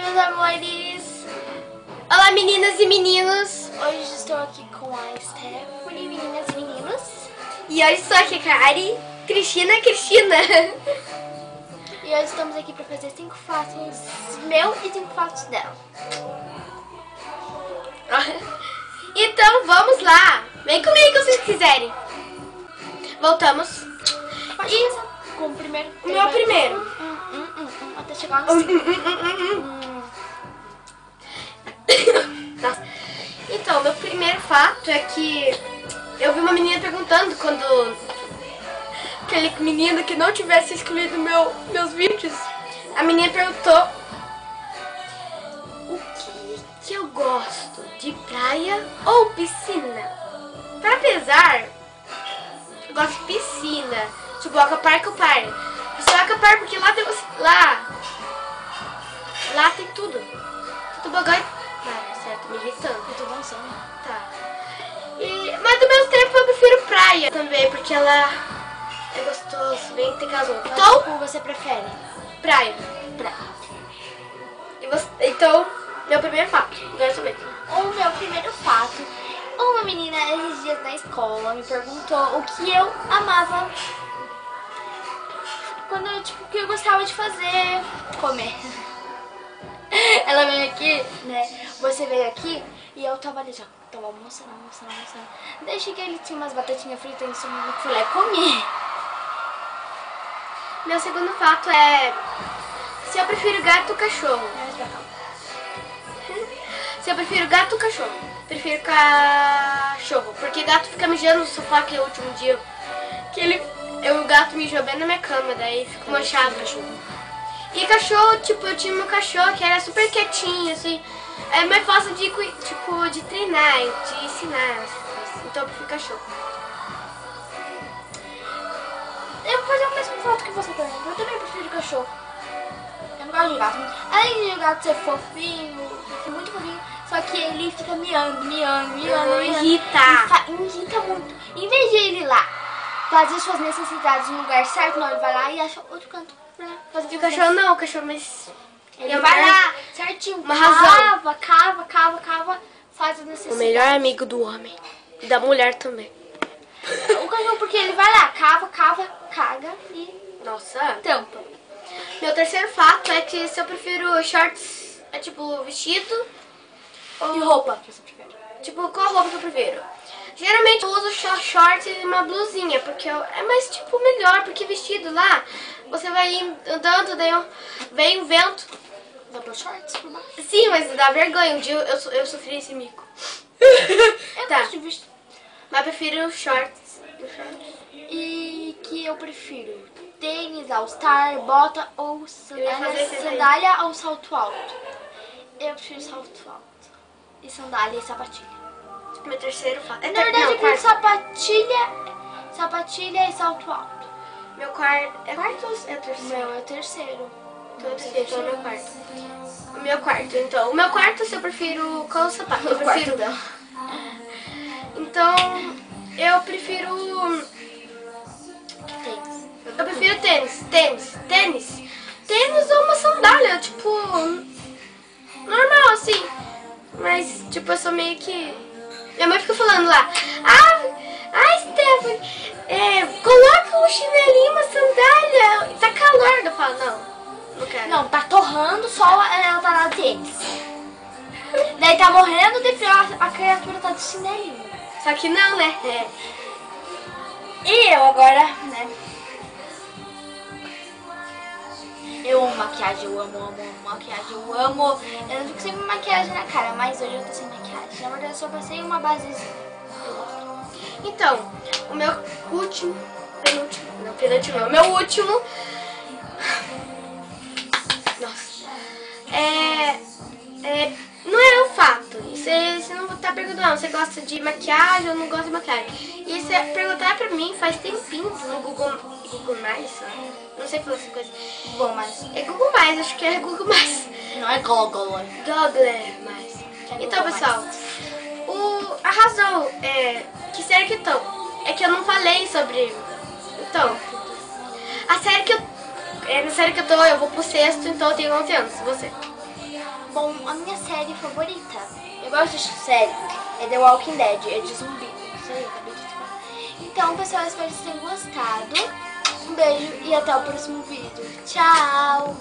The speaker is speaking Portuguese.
meus amores! Olá, meninas e meninos! Hoje estou aqui com a Stephanie, meninas e meninos. E hoje estou aqui com a Ari, Cristina. E hoje estamos aqui para fazer 5 fatos meu e 5 fatos dela. Então vamos lá! Vem comigo se vocês quiserem. Voltamos. Pode começar com o primeiro. O meu primeiro. Até chegar no Então, meu primeiro fato é que eu vi uma menina perguntando quando aquele menino que não tivesse excluído meus vídeos, a menina perguntou o que eu gosto, de praia ou piscina? Para pesar, eu gosto de piscina, tipo aquapark ou praia. Só aquapark porque lá tem lá tem tudo. Tobogã. Certo, me irritando. Eu tô dançando. Tá. Mas do meu tempo eu prefiro praia também, porque ela é gostoso, bem tem casal. Então, como você prefere? Praia. Então, meu primeiro fato. Agora saber. O meu primeiro fato. Uma menina esses dias na escola me perguntou o que eu amava. Quando o que eu gostava de fazer. Comer. Ela veio aqui, né? Você veio aqui e eu tava ali já. Tava almoçando. Daí cheguei, ele tinha umas batatinhas fritas em cima, eu fui lá e comi. Meu segundo fato é se eu prefiro gato ou cachorro. Se eu prefiro gato ou cachorro? Prefiro cachorro, porque gato fica mijando no sofá, que é o último dia o gato mijou bem na minha cama, daí fico manchado. E cachorro, tipo, eu tinha meu cachorro que era super quietinho, assim. É mais fácil de treinar, de ensinar. Então eu prefiro cachorro. Eu vou fazer o mesmo fato que você também. Eu também prefiro cachorro. Eu não gosto de gato. Além de o gato ser fofinho, muito fofinho, só que ele fica miando. Irrita muito. Em vez de ele ir lá fazer suas necessidades no lugar certo, não, ele vai lá e acha outro canto pra fazer. E o cachorro não, o cachorro mais... Ele vai lá certinho, uma razão. cava, faz as necessidades. O melhor amigo do homem e da mulher também. O cachorro, porque ele vai lá, cava, caga e... Nossa. Tampa. Meu terceiro fato é que se eu prefiro shorts, é tipo vestido E roupa que você prefere? Tipo, qual roupa que eu prefiro? Geralmente eu uso shorts e uma blusinha, porque é mais tipo melhor, porque vestido lá, você vai andando, daí vem o vento. Dá pra shorts por baixo? Sim, mas dá vergonha, um dia eu sofri esse mico. Eu gosto de vestido. Mas eu prefiro shorts. E que eu prefiro tênis, all-star, bota ou sandália ou salto alto? Eu prefiro salto alto. E sandália e sapatilha. Meu terceiro fato. Na verdade eu prefiro sapatilha e salto alto. Meu quarto. É quarto ou é terceiro? O meu é o terceiro. Então é meu quarto. O meu quarto, então. O meu quarto se eu prefiro qual sapato? Eu prefiro. Então, eu prefiro. Tênis. Eu prefiro tênis. Tênis ou uma sandália, tipo. Normal, assim. Mas, tipo, eu sou meio que. Minha mãe fica falando lá. Stephanie, coloca um chinelinho, uma sandália. Tá calor. Eu falo, não quero. Não, tá torrando, só ela tá na tênis. Daí tá morrendo de frio, a criatura tá de chinelinho. Só que não, né? E eu agora, né? Eu amo maquiagem, eu amo maquiagem, eu amo. Eu não fico sem maquiagem na cara, mas hoje eu tô sem maquiagem. Na verdade eu só passei uma basezinha. Eu gosto. Então, o meu penúltimo, o meu último. Nossa. Não é um fato. Você não tá perguntando, você gosta de maquiagem ou não gosta de maquiagem. E você perguntar pra mim faz tempinho no Google Mais, não sei falar essa coisa. Google Mais. É Google Mais, acho que é Google Mais. Não é Google. Google Mais. Então, pessoal, a razão que série que eu tô é que eu não falei sobre. Então, a série que eu. Na série que eu tô, eu vou pro sexto, então eu tenho 11 anos. Você? Bom, a minha série favorita, eu gosto de série, é The Walking Dead, é de zumbi. Isso aí, acabei de falar. Então, pessoal, espero que vocês tenham gostado. Um beijo e até o próximo vídeo. Tchau!